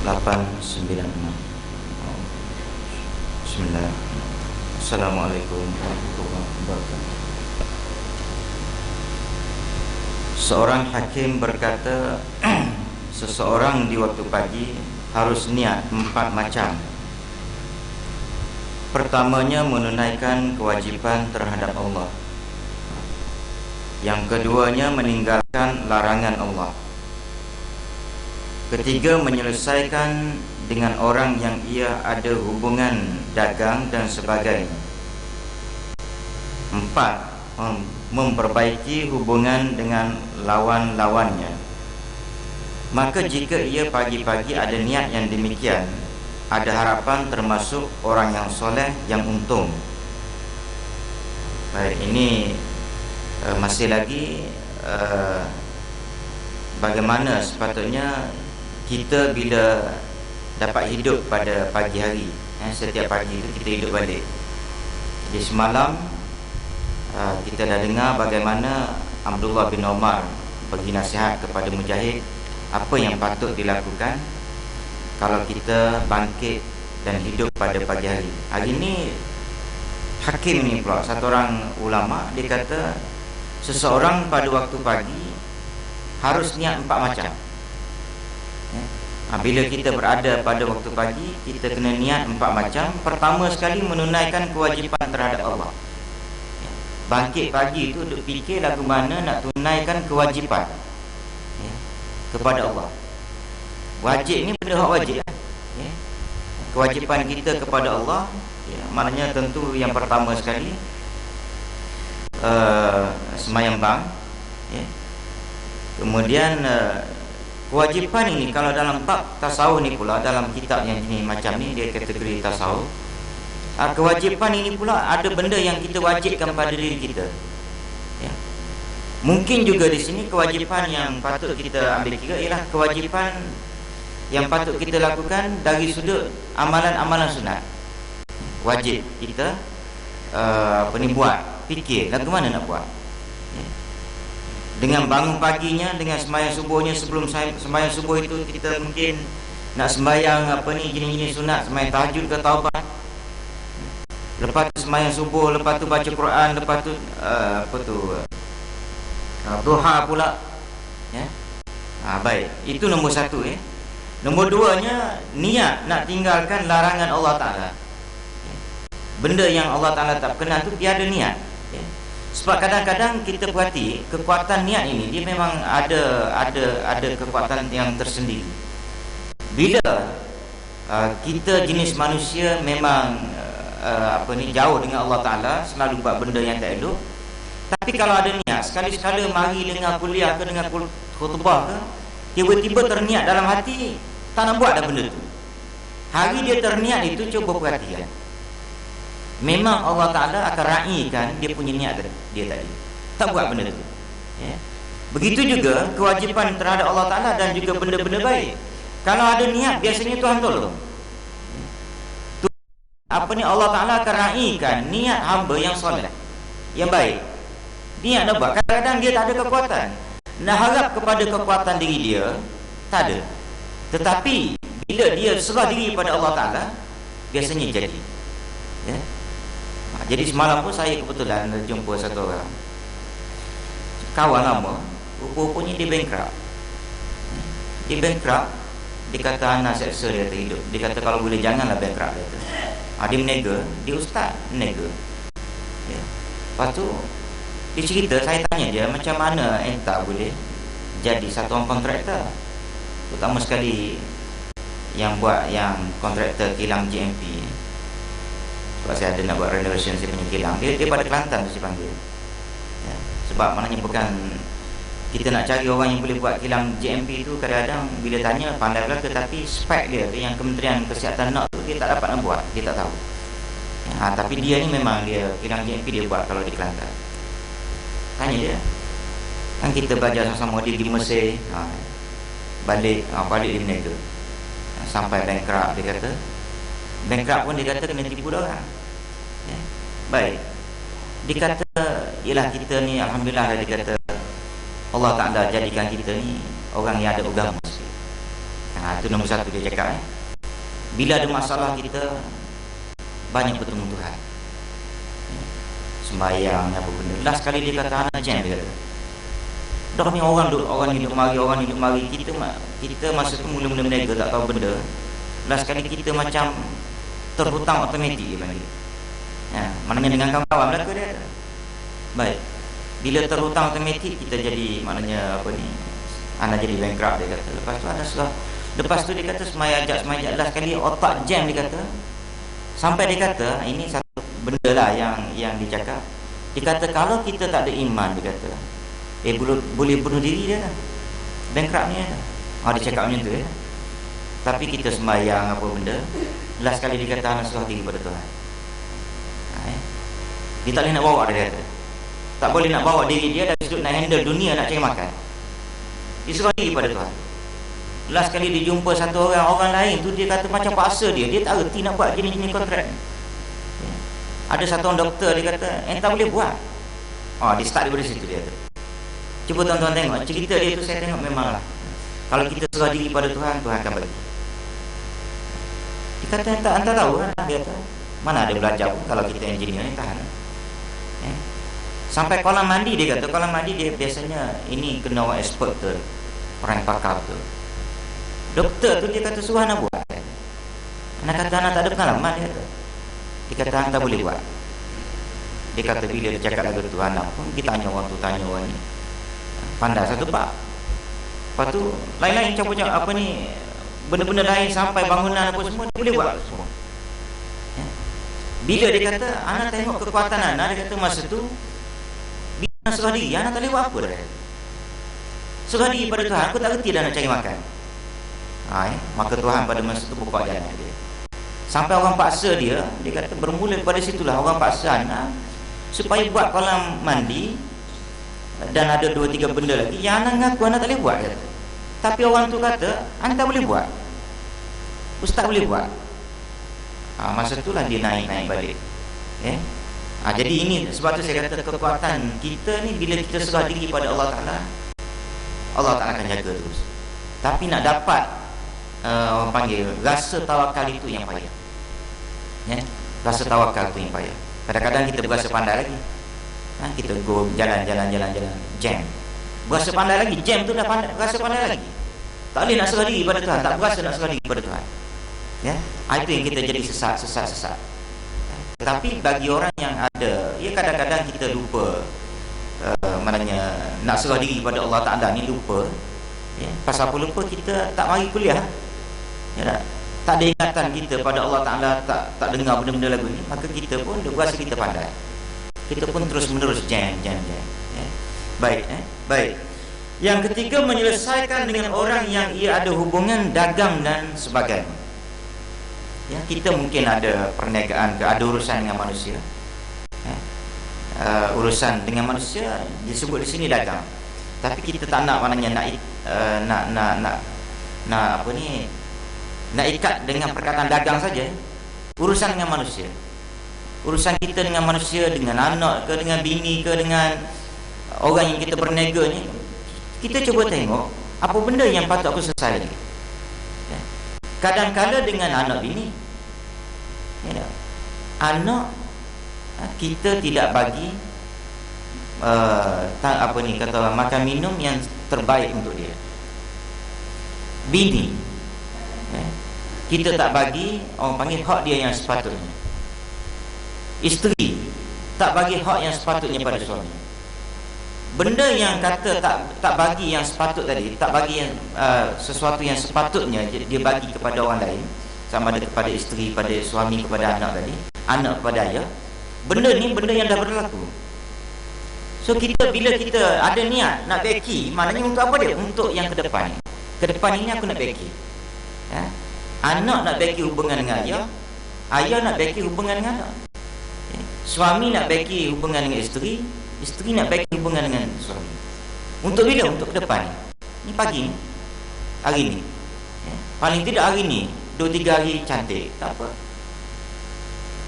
896. Bismillah. Assalamualaikum warahmatullahi wabarakatuh. Seorang hakim berkata, seseorang di waktu pagi harus niat 4 macam. Pertamanya menunaikan kewajiban terhadap Allah. Yang keduanya meninggalkan larangan Allah. Ketiga, menyelesaikan dengan orang yang ia ada hubungan dagang dan sebagainya. 4, memperbaiki hubungan dengan lawan-lawannya. Maka jika ia pagi-pagi ada niat yang demikian, ada harapan termasuk orang yang soleh yang untung. Baik, ini masih lagi bagaimana sepatutnya kita bila dapat hidup pada pagi hari. Setiap pagi itu kita hidup balik. Jadi semalam kita dah dengar bagaimana Abdullah bin Umar bagi nasihat kepada Mujahid apa yang patut dilakukan kalau kita bangkit dan hidup pada pagi hari. Hari ini hakim ni pula, satu orang ulama, dia kata seseorang pada waktu pagi harus niat 4 macam. Bila kita berada pada waktu pagi, kita kena niat 4 macam. Pertama sekali, menunaikan kewajipan terhadap Allah. Bangkit pagi itu duk fikir lagu mana nak tunaikan kewajipan kepada Allah. Wajib ni benda hak wajib. Kewajipan kita kepada Allah, maknanya tentu yang pertama sekali sembahyang bang. Kemudian kewajipan ini kalau dalam bab tasawuf ni pula, dalam kitab yang jenis macam ni, dia kategori tasawuf. Kewajipan ini pula ada benda yang kita wajibkan pada diri kita. Mungkin juga di sini kewajipan yang patut kita ambil kira ialah kewajipan yang patut kita lakukan dari sudut amalan-amalan sunat. Wajib kita buat, fikir lagu mana nak buat. Dengan bangun paginya, dengan sembahyang subuhnya, sebelum sembahyang subuh itu kita mungkin nak sembahyang gini-gini sunat, sembahyang tahajud ke taubat. Lepas tu sembahyang subuh, lepas tu baca Quran, lepas tu duha pula. Baik, itu nombor 1. Nombor 2-nya, niat nak tinggalkan larangan Allah Ta'ala. Benda yang Allah Ta'ala tak kenal tu tiada niat. Sebab kadang-kadang kita perhati kekuatan niat ini, dia memang ada kekuatan yang tersendiri. Bila kita jenis manusia memang jauh dengan Allah Ta'ala, selalu buat benda yang tak elok. Tapi kalau ada niat, sekali-sekala mari dengar kuliah ke, dengar khutbah ke, tiba-tiba terniat dalam hati tak nak buat dah benda tu. Hari dia terniat itu, cuba perhatikan, memang Allah Ta'ala akan raikan dia punya niat dia tadi, tak buat benda tu. Begitu juga kewajipan terhadap Allah Ta'ala dan juga benda-benda baik. Kalau ada niat, biasanya Tuhan tolong. Allah Ta'ala akan raikan niat hamba yang soleh, yang baik. Niat nak buat, kadang-kadang dia tak ada kekuatan, nak harap kepada kekuatan diri dia, tak ada. Tetapi bila dia serah diri pada Allah Ta'ala, biasanya jadi. Jadi semalam pun saya kebetulan jumpa satu orang, kawan lama, rupanya dia bankrupt. Dia bankrupt. Dia kata anak seksa dia terhidup. Dia kata kalau boleh janganlah bankrupt. Dia menega. Dia ustaz menega. Lepas tu dia cerita, saya tanya dia, macam mana tak boleh jadi satu orang kontraktor, terutama sekali yang buat yang kontraktor kilang JMP. Sebab saya ada nak buat renovation saya punya kilang. Dia pada Kelantan tu saya panggil. Sebab maknanya bukan kita nak cari orang yang boleh buat kilang JMP tu, kadang-kadang bila tanya pandai belaka, tapi spek dia yang Kementerian Kesihatan nak tu dia tak dapat nak buat, dia tak tahu. Tapi dia ni memang dia kilang JMP dia buat kalau di Kelantan. Tanya dia, kan kita belajar sama-sama dia di Mesir, balik di Menega, sampai bankrupt. Dia kata bankrupt pun dia kata kena tipu orang. Baik, dia kata ialah kita ni alhamdulillah, dia kata Allah Ta'ala jadikan kita ni orang yang ada agama sikit. Itu nombor satu dia cakap. Bila ada masalah kita banyak bertemu Tuhan. Sembahyang apa benda. Last kali dia kata anak jam, dia kata. Dah ni orang hidup mari, kita masa tu mula-mula berniaga tak tahu benda. Last kali kita macam terhutang automatik dia panggil. Maknanya dengan kawan-kawan belaka dia. Baik. Bila terhutang automatik kita jadi maknanya apa ni? Anak jadi bankrupt dia kata. Lepas tu dia kata semaya ajak last kali otak jam dia kata. Sampai dia kata ini satu benda lah yang dia cakap. Dia kata kalau kita tak ada iman, dia kata boleh bunuh diri dia kan. Bankrupt ni kan. Dia cakap macam tu ya. Tapi kita sembahyang apa benda, last kali dia kata anak serah diri pada Tuhan. Dia tak boleh nak bawa dia kata. Tak boleh nak bawa diri dia dari sudut nak handle dunia, nak cari makan. Dia serah diri pada Tuhan. Last kali dia jumpa satu orang lain tu, dia kata macam paksa dia tak erti nak buat jenis-jenis kontrak. Ada satu orang doktor, dia kata tak boleh buat. Dia start daripada situ dia kata. Cuba tuan-tuan tengok cerita dia tu, saya tengok memanglah kalau kita serah diri pada Tuhan, Tuhan akan bagi. Dia kata anda tahu kan, dia kata mana ada belajar pun kalau kita engineer ni tahan. Sampai kolam mandi, dia kata kolam mandi dia biasanya ini kena orang expert tu, orang pakar tu. Doktor tu dia kata suruh anak buat. Anak kata anak tak ada pengalaman, dia kata anak tak boleh buat. Dia kata bila dia cakap lagu tu anak pun kita tanya orang tu, tanya orang ni, pandai satu pak. Lepas tu lain-lain macam apa ni, benda-benda lain sampai bangunan apa semua dia boleh buat semua. Bila dia kata anak tengok kekuatan anak, dia kata masa tu bila anak serah diri, anak tak boleh buat apa dah. Serah diri pada Tuhan, aku tak reti dah nak cari makan. Maka Tuhan pada masa tu buka jalan dia. Sampai orang paksa dia kata bermula pada situlah orang paksa anak supaya buat kolam mandi. Dan ada 2-3 benda lagi yang anak ngaku anak tak boleh buat, kata. Tapi orang tu kata anak tak boleh buat, ustaz boleh buat. Masa itulah dia naik balik. Jadi ini sebab tu saya kata kekuatan kita ni bila kita serah diri pada Allah Ta'ala, Allah Ta'ala akan jaga terus. Tapi nak dapat orang panggil rasa tawakal itu yang payah. Rasa tawakal itu yang payah. Kadang-kadang kita berasa pandai lagi, kita go jalan jam, berasa pandai lagi, jam tu dah pandai, berasa pandai lagi. Tak boleh nak serah diri pada Tuhan, tak berasa nak serah diri pada Tuhan. Itu yang kita jadi sesat. Tetapi bagi orang yang ada, kadang-kadang kita lupa maknanya nak serah diri pada Allah Ta'ala ni lupa. Pasal apa lupa? Kita tak mari kuliah. Tak ada ingatan kita pada Allah Ta'ala, tak dengar benda-benda lagu ni, maka kita pun berasa kita pandai. Kita pun terus-menerus jam. Baik. Yang ketiga, menyelesaikan dengan orang yang ia ada hubungan dagang dan sebagainya. Kita mungkin ada perniagaan, ada urusan dengan manusia. Urusan dengan manusia disebut di sini dagang. Tapi kita tak nak maknanya nak apa ni, nak ikat dengan perkataan dagang saja. Urusan dengan manusia, urusan kita dengan manusia, dengan anak ke, dengan bini ke, dengan orang yang kita berniaga ni, kita cuba tengok apa benda yang patut aku selesai ni. Kadang-kadang dengan anak bini, anak kita tidak bagi apa ni kata makan minum yang terbaik untuk dia. Bini, kita tak bagi orang panggil hak dia yang sepatutnya. Isteri tak bagi hak yang sepatutnya pada suami. Benda yang kata tak bagi yang sepatut tadi, tak bagi yang sesuatu yang sepatutnya dia bagi kepada orang lain, sama ada kepada isteri, kepada suami, kepada anak tadi, anak kepada ayah. Benda ni benda yang dah berlaku. So kita bila kita ada niat nak beki, maknanya untuk apa dia? Untuk yang ke depan. Ke depan ini aku nak beki. Anak nak beki hubungan dengan ayah, ayah nak beki hubungan dengan anak. Suami nak beki hubungan dengan isteri, isteri nak beki hubungan dengan suami. Untuk bila? Untuk ke depan. Ni pagi ni, hari ni, paling tidak hari ni 2-3 hari cantik, tak apa.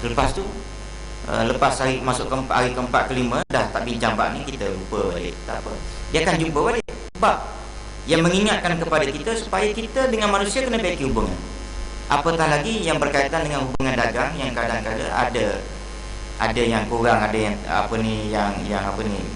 Lepas tu lepas hari masuk ke hari keempat, kelima, dah tak bincang bab ni, kita lupa balik, tak apa. Dia akan jumpa balik. Sebab yang mengingatkan kepada kita supaya kita dengan manusia kena baiki hubungan. Apatah lagi yang berkaitan dengan hubungan dagang yang kadang-kadang ada yang kurang, ada yang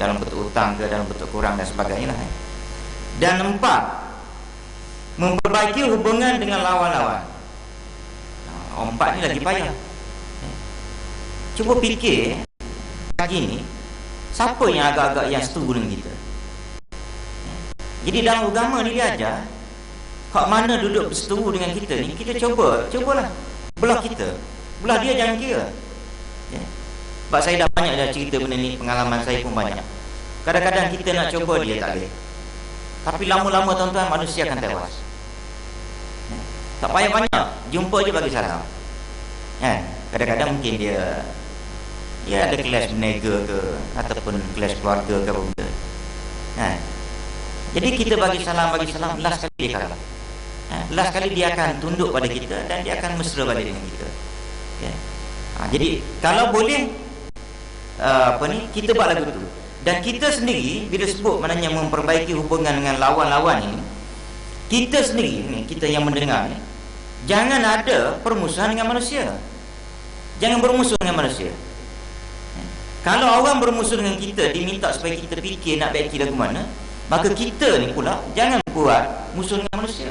dalam bentuk hutang ke dalam bentuk kurang dan sebagainya lah. Dan empat, memperbaiki hubungan dengan lawan-lawan. Empat ni lagi payah. Cuba fikir pagi ni siapa yang agak-agak yang setuju dengan kita. Jadi dalam agama ni dia ajar hak mana duduk berseteru dengan kita ni, kita cubalah belah kita, belah dia jangan kira. Sebab saya dah banyak dah cerita benda ni, pengalaman saya pun banyak. Kadang-kadang kita nak cuba dia tak boleh, tapi lama-lama tuan-tuan manusia akan tewas. Tak payah banyak, jumpa je bagi salam. Kadang-kadang mungkin dia ada kelas berniaga ke ataupun kelas keluarga ke apa benda. Jadi kita bagi salam last kali dia kalah. Last kali dia akan tunduk pada kita dan dia akan mesra balik dengan kita. Jadi kalau boleh kita buat lagu tu. Dan kita sendiri bila sebut maknanya memperbaiki hubungan dengan lawan-lawan ini, kita sendiri ni, kita yang mendengar ni, jangan ada permusuhan dengan manusia. Jangan bermusuh dengan manusia. Kalau orang bermusuh dengan kita, diminta supaya kita fikir nak baiki lagu mana, maka kita ni pula jangan buat musuh dengan manusia.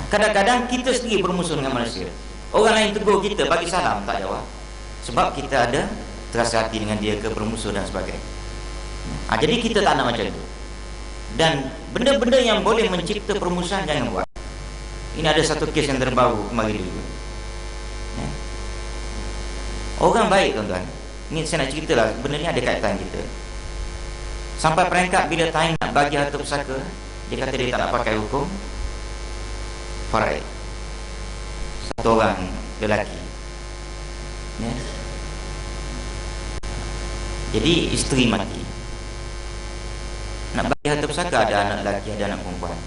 Kadang-kadang kita sendiri bermusuh dengan manusia. Orang lain tegur kita, bagi salam tak jawab, sebab kita ada terasa hati dengan dia ke, bermusuh dan sebagainya. Jadi kita tak nak macam tu. Dan benda-benda yang boleh mencipta permusuhan jangan buat. Ini ada satu kes yang terbaru kemarin dulu. Orang baik tuan-tuan, ini saya nak cerita lah, benda ni ada kaitan kita. Sampai peringkat bila time nak bagi harta pusaka, dia kata dia tak nak pakai hukum faraid. Satu orang lelaki, jadi isteri mati, nak bagi harta pusaka, ada anak lelaki, ada anak perempuan,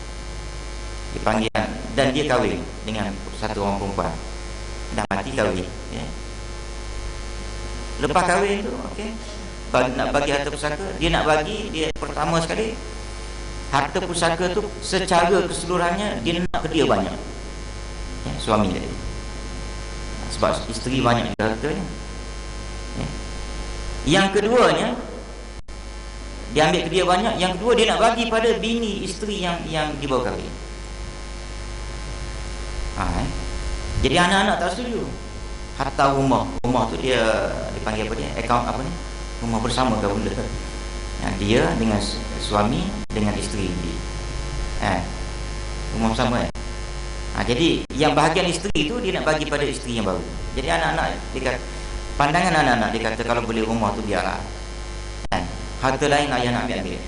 dipanggil dan dia kahwin dengan satu orang perempuan, dah mati kahwin. Lepas kahwin tu, nak bagi harta pusaka, dia nak bagi, dia pertama sekali harta pusaka tu secara keseluruhannya dia nak ke dia banyak, suami tadi, sebab isteri banyak hartanya. Yang keduanya dia ambil ke dia banyak, yang kedua dia nak bagi pada bini isteri yang dibawa kahwin. Jadi anak-anak tak setuju. Harta rumah tu dia dipanggil apa dia? Akaun apa ni? Rumah bersama ke benda. Dia dengan suami dengan isteri dia. Rumah bersama. Jadi yang bahagian isteri tu dia nak bagi pada isteri yang baru. Jadi anak-anak dia kata, pandangan anak-anak dia kata kalau boleh rumah tu biarlah. Harta lain ayah nak ambil.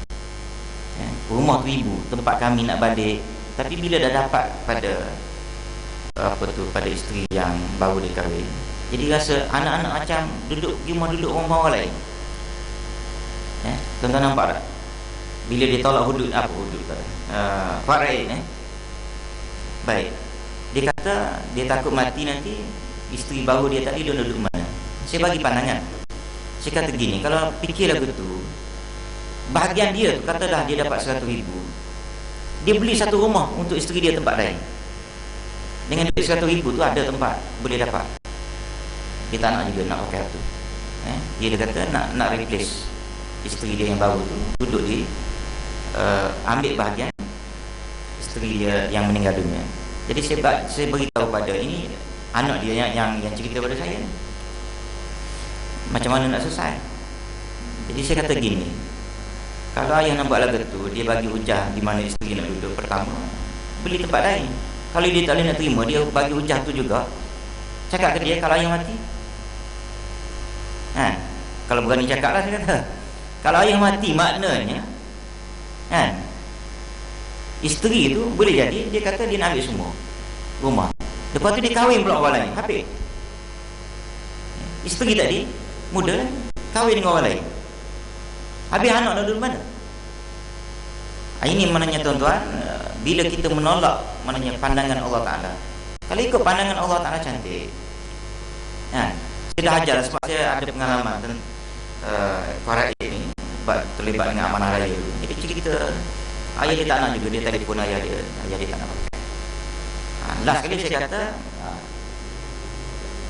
Rumah tu ibu, tempat kami nak balik. Tapi bila dah dapat pada pada isteri yang baru dikahwin, jadi rasa anak-anak macam duduk rumah orang lain. Tuan-tuan nampak tak? Bila dia tolak hudud faraid, baik, dia kata dia takut mati nanti isteri baru dia tadi dia duduk mana. Saya bagi pandangan, saya kata gini, kalau fikir lagu tu, bahagian dia tu kata dah dia dapat 100,000, dia beli satu rumah untuk isteri dia tempat lain. Dengan duit 100,000 tu ada tempat boleh dapat. Dia tak nak juga nak pakai tu. Dia kata nak replace isteri dia yang baru tu, duduk di ambil bahagian isteri dia yang meninggal dunia. Jadi saya beritahu pada ini anak dia yang cerita pada saya, macam mana nak selesai. Jadi saya kata gini, kalau ayah nak buat lagu tu, dia bagi hujah di mana isteri nak duduk. Pertama, beli tempat lain. Kalau dia tak boleh nak terima, dia bagi hujah tu juga. Cakap ke dia kalau ayah mati. Kalau berani cakap lah, saya kata, kalau ayah mati maknanya isteri tu boleh jadi dia kata dia nak ambil semua rumah. Lepas tu dia kahwin pula orang lain, habis. Isteri tadi muda kahwin dengan orang lain, habis anak nak duduk mana? Ini maknanya tuan-tuan, bila kita menolak maknanya pandangan Allah Ta'ala. Kalau ikut pandangan Allah Ta'ala cantik. Saya dah ajar sebab saya ada pengalaman faraid ini, sebab terlibat dengan amanah raya. Jadi cerita Ayah dia tak nak juga, dia telefon ayah dia tak nak pakai. Last kali saya kata,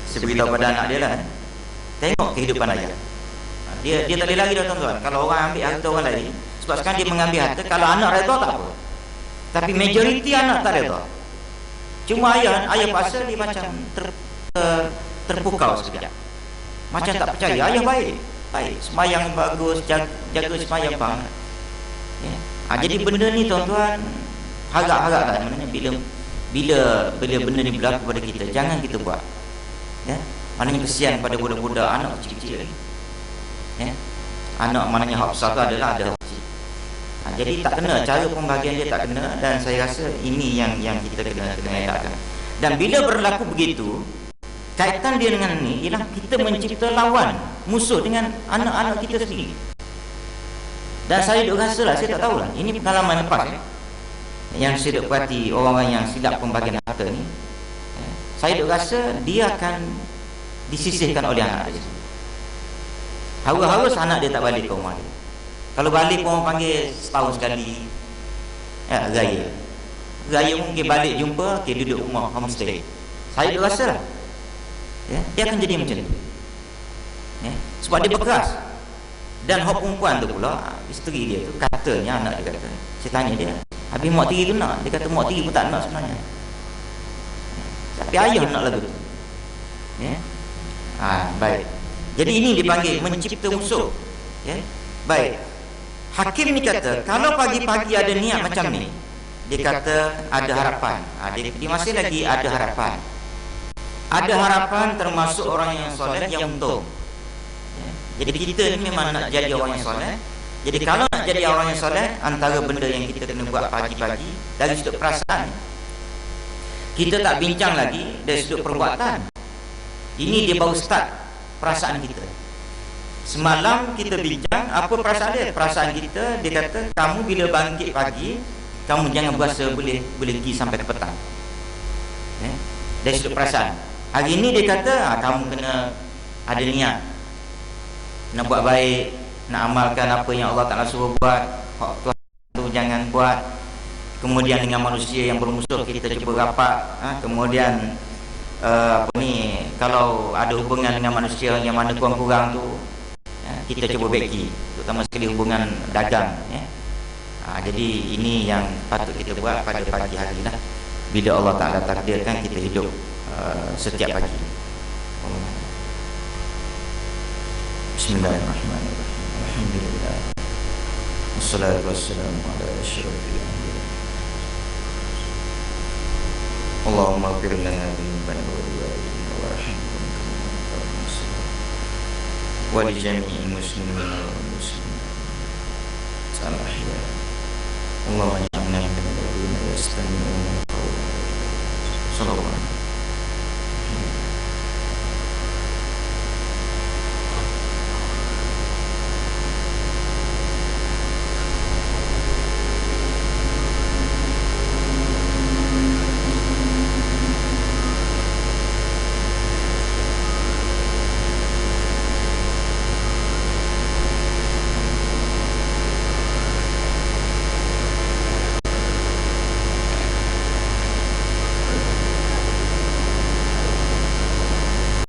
saya beritahu pada anak dia lah, tengok kehidupan ayah. Dia tak boleh lari dah tuan-tuan. Kalau orang ambil harta orang lain, sebab sekarang dia mengambil harta, kalau anak redha tak apa, tapi majoriti anak tak redha. Cuma ayah pasal dia macam terpukau sekejap, macam tak percaya. Ayah baik, semayang bagus, jaga semayang banget, ya. Jadi benda ni tuan-tuan, harap-harap tak, maknanya bila benda ni berlaku pada kita, jangan kita buat, ya. Maknanya kesian pada budak-budak, anak kecil-kecil, ya. Anak maknanya hak besar tu adalah ada hak kecil. Jadi tak kena, cara pembagian dia tak kena. Dan saya rasa ini yang kita kena elakkan. Dan bila berlaku begitu, kaitan dia dengan ni ialah kita mencipta lawan, musuh dengan anak-anak kita sendiri. Dan saya duk rasa lah, saya tak tahulah, ini pengalaman lepas, yang saya duk perhati orang-orang yang silap pembagian harta ni, saya duk rasa dia akan disisihkan oleh anak dia. Harus anak dia tak balik ke rumah dia. Kalau balik pun orang panggil setahun sekali, ya, raya mungkin balik jumpa, duduk rumah homestay. Saya duk rasa lah, ya, dia akan jadi macam tu, ya, sebab dia berkeras. Dan hak perempuan tu pula, isteri dia tu, katanya anak dia kata, saya tanya dia, habis mak tiri tu nak? Dia kata mak tiri pun tak nak sebenarnya, tapi ayah nak lagu tu, ya. Baik. Jadi ini dipanggil mencipta musuh, ya. Baik. Hakim ni kata, kalau pagi-pagi ada niat macam ni, dia kata ada harapan. Dia masih lagi ada harapan. Ada harapan termasuk orang yang soleh yang untung. Jadi kita ni memang nak jadi orang yang soleh. Jadi kalau nak jadi orang yang soleh, antara benda yang kita kena buat pagi-pagi dari sudut perasaan, kita tak bincang lagi dari sudut perbuatan. Ini dia baru start perasaan kita. Semalam kita bincang apa perasaan dia. Perasaan kita, dia kata kamu bila bangkit pagi, kamu jangan berasa boleh pergi sampai ke petang, ya? Dari sudut perasaan. Hari ini dia kata kamu kena ada niat nak buat baik, nak amalkan apa yang Allah Ta'ala suruh buat, Tuhan tu jangan buat. Kemudian dengan manusia yang bermusuh kita cuba rapat, kemudian kalau ada hubungan dengan manusia yang mana kurang-kurang tu, kita cuba baiki, terutama sekali hubungan dagang, ya. Jadi ini yang patut kita buat pada pagi hari lah, bila Allah Ta'ala takdirkan kita hidup setiap pagi. Bismillahirrahmanirrahim. Alhamdulillah. Wassalatu wassalamu ala asyrafil anbiya. Allahumma ighfir lana dzunubana wa liwalidayna warhamhum wa li jami'il muslimina wal muslimat. Allahumma